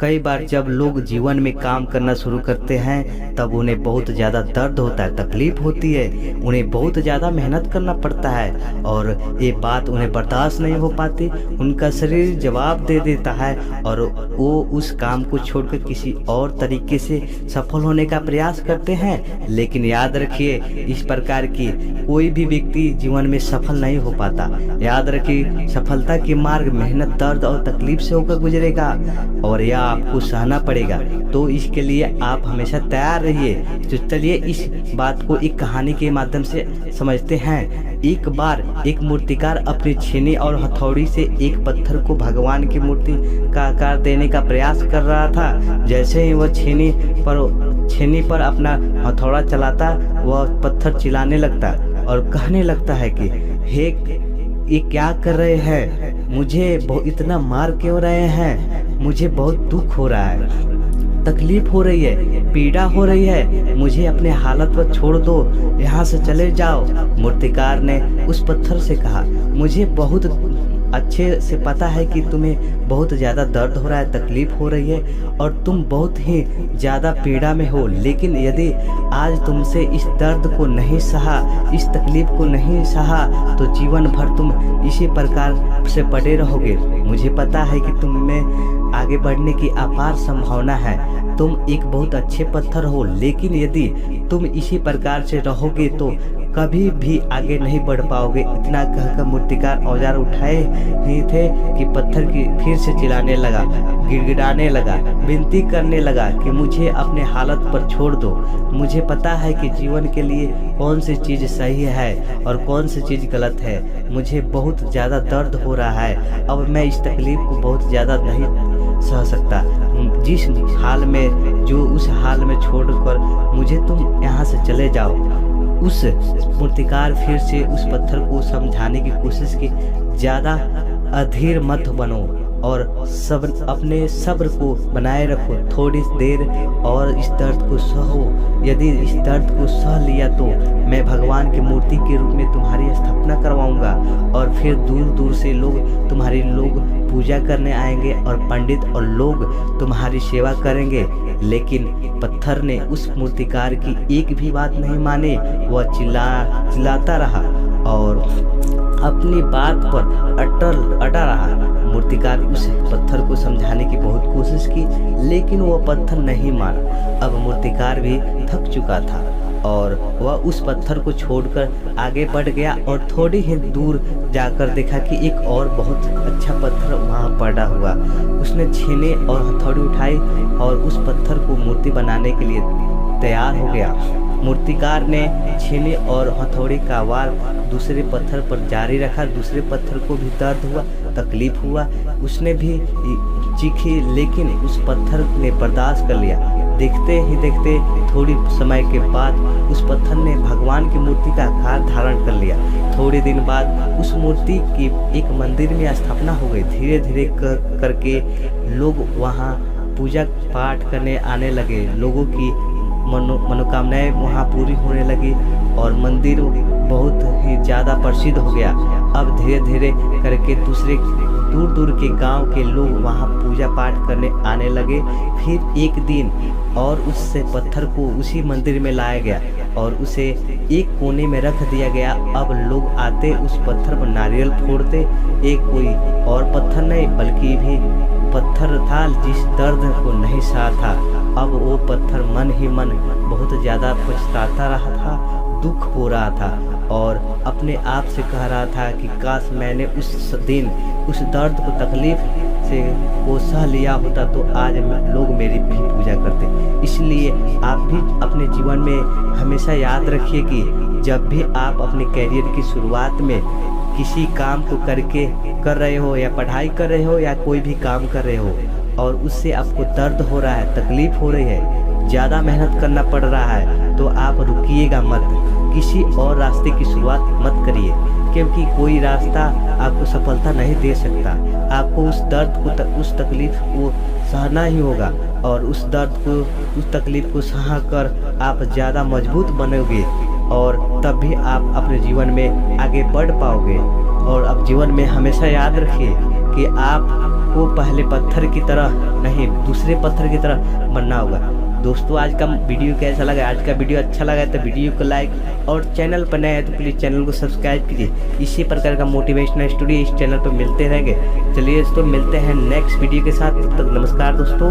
कई बार जब लोग जीवन में काम करना शुरू करते हैं तब उन्हें बहुत ज़्यादा दर्द होता है, तकलीफ होती है, उन्हें बहुत ज़्यादा मेहनत करना पड़ता है और ये बात उन्हें बर्दाश्त नहीं हो पाती। उनका शरीर जवाब दे देता है और वो उस काम को छोड़कर किसी और तरीके से सफल होने का प्रयास करते हैं। लेकिन याद रखिए, इस प्रकार की कोई भी व्यक्ति जीवन में सफल नहीं हो पाता। याद रखिए, सफलता के मार्ग मेहनत, दर्द और तकलीफ से होकर गुजरेगा और यह आपको सहना पड़ेगा। तो इसके लिए आप हमेशा तैयार रहिए। तो चलिए इस बात को एक कहानी के माध्यम से समझते हैं। एक बार एक मूर्तिकार अपनी छेनी और हथौड़ी से एक पत्थर को भगवान की मूर्ति का आकार देने का प्रयास कर रहा था। जैसे ही वह छेनी पर अपना हथौड़ा चलाता, वह पत्थर चिल्लाने लगता और कहने लगता है कि हे, ये क्या कर रहे हैं? मुझे इतना मार क्यों रहे हैं? मुझे बहुत दुख हो रहा है, तकलीफ हो रही है, पीड़ा हो रही है। मुझे अपने हालत पर छोड़ दो, यहाँ से चले जाओ। मूर्तिकार ने उस पत्थर से कहा, मुझे बहुत अच्छे से पता है कि तुम्हें बहुत ज़्यादा दर्द हो रहा है, तकलीफ हो रही है और तुम बहुत ही ज़्यादा पीड़ा में हो। लेकिन यदि आज तुमसे इस दर्द को नहीं सहा, इस तकलीफ को नहीं सहा, तो जीवन भर तुम इसी प्रकार से पड़े रहोगे। मुझे पता है कि तुम में आगे बढ़ने की अपार संभावना है। तुम एक बहुत अच्छे पत्थर हो, लेकिन यदि तुम इसी प्रकार से रहोगे तो कभी भी आगे नहीं बढ़ पाओगे। इतना कहकर मूर्तिकार औजार उठाए ही थे कि पत्थर की फिर से चिल्लाने लगा, गिड़गिड़ाने लगा, विनती करने लगा कि मुझे अपने हालत पर छोड़ दो। मुझे पता है कि जीवन के लिए कौन सी चीज़ सही है और कौन सी चीज़ गलत है। मुझे बहुत ज़्यादा दर्द हो रहा है, अब मैं इस तकलीफ को बहुत ज़्यादा नहीं सह सकता। जिस हाल में उस हाल में छोड़कर मुझे तुम यहाँ से चले जाओ। उस मूर्तिकार फिर से उस पत्थर को समझाने की कोशिश की, ज़्यादा अधीर मत बनो और अपने सब्र को बनाए रखो। थोड़ी देर और इस दर्द को सहो। यदि इस दर्द को सह लिया तो मैं भगवान की मूर्ति के रूप में तुम्हारी स्थापना करवाऊंगा और फिर दूर दूर से तुम्हारे लोग पूजा करने आएंगे और पंडित और लोग तुम्हारी सेवा करेंगे। लेकिन पत्थर ने उस मूर्तिकार की एक भी बात नहीं मानी। वह चिल्लाता रहा और अपनी बात पर अड़ा रहा। मूर्तिकार उस पत्थर को समझाने की बहुत कोशिश की, लेकिन वह पत्थर नहीं माना। अब मूर्तिकार भी थक चुका था और वह उस पत्थर को छोड़कर आगे बढ़ गया और थोड़ी ही दूर जाकर देखा कि एक और बहुत अच्छा पत्थर वहाँ पड़ा हुआ। उसने छेने और हथौड़ी उठाई और उस पत्थर को मूर्ति बनाने के लिए तैयार हो गया। मूर्तिकार ने छेने और हथौड़ी का वार दूसरे पत्थर पर जारी रखा। दूसरे पत्थर को भी दर्द हुआ, तकलीफ हुआ, उसने भी चीखी, लेकिन उस पत्थर ने बर्दाश्त कर लिया। देखते ही देखते थोड़ी समय के बाद उस पत्थर ने भगवान की मूर्ति का आकार धारण कर लिया। थोड़े दिन बाद उस मूर्ति की एक मंदिर में स्थापना हो गई। धीरे धीरे करके लोग वहाँ पूजा पाठ करने आने लगे। लोगों की मनोकामनाएं वहाँ पूरी होने लगी और मंदिर बहुत ही ज़्यादा प्रसिद्ध हो गया। अब धीरे धीरे करके दूसरे दूर दूर के गांव के लोग वहाँ पूजा पाठ करने आने लगे। फिर एक दिन और उससे पत्थर को उसी मंदिर में लाया गया और उसे एक कोने में रख दिया गया। अब लोग आते, उस पत्थर पर नारियल फोड़ते। एक कोई और पत्थर नहीं बल्कि भी पत्थर था जिस दर्द को नहीं सहा था। अब वो पत्थर मन ही मन बहुत ज़्यादा पछताता रहा था, दुख हो रहा था और अपने आप से कह रहा था कि काश मैंने उस दिन उस दर्द को, तकलीफ से को सह लिया होता तो आज लोग मेरी भी पूजा करते। इसलिए आप भी अपने जीवन में हमेशा याद रखिए कि जब भी आप अपने कैरियर की शुरुआत में किसी काम को कर रहे हो या पढ़ाई कर रहे हो या कोई भी काम कर रहे हो और उससे आपको दर्द हो रहा है, तकलीफ हो रही है, ज़्यादा मेहनत करना पड़ रहा है, तो आप रुकिएगा मत। किसी और रास्ते की शुरुआत मत करिए, क्योंकि कोई रास्ता आपको सफलता नहीं दे सकता। आपको उस दर्द को, उस तकलीफ को सहना ही होगा और उस दर्द को, उस तकलीफ को सहा कर आप ज़्यादा मजबूत बनोगे और तब भी आप अपने जीवन में आगे बढ़ पाओगे। और अब जीवन में हमेशा याद रखिए कि आप वो पहले पत्थर की तरह नहीं, दूसरे पत्थर की तरह बनना होगा। दोस्तों आज का वीडियो कैसा लगा? आज का वीडियो अच्छा लगा तो वीडियो को लाइक, और चैनल पर नए हैं तो प्लीज़ चैनल को सब्सक्राइब कीजिए। इसी प्रकार का मोटिवेशनल स्टोरी इस चैनल पर मिलते रहेंगे। चलिए दोस्तों, मिलते हैं नेक्स्ट वीडियो के साथ। तब तक नमस्कार दोस्तों।